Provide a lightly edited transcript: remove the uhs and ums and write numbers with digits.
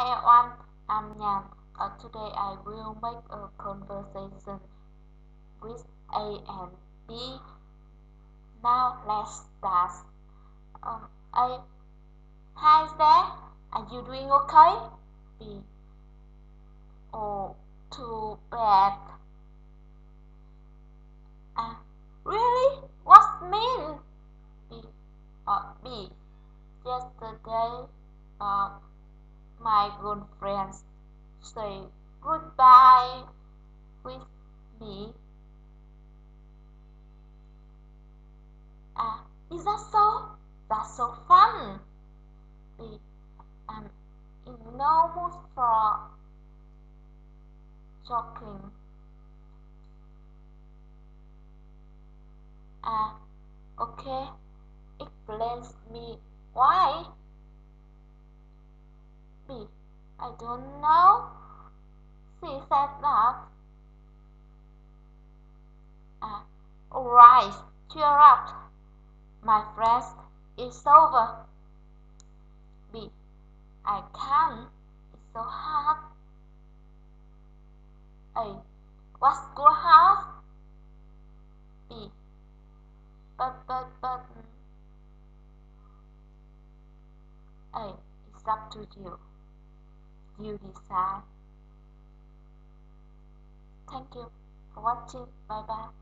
Hi everyone, I'm Nhan. Today I will make a conversation with A and B. Now let's start. A, hi there. Are you doing okay? B, oh, too bad. Uh, really? What's mean? B, B. Yesterday, uh, my girlfriend say goodbye with me. Is that so? That's so fun. B, I'm in no mood for joking. Okay. Explains me why. B, I don't know. She said that. Alright, cheer up. My friend, it's over. B, I can't. It's so hard. A, what's so hard? B, but. A, it's up to you. You decide. Thank you for watching. Bye bye.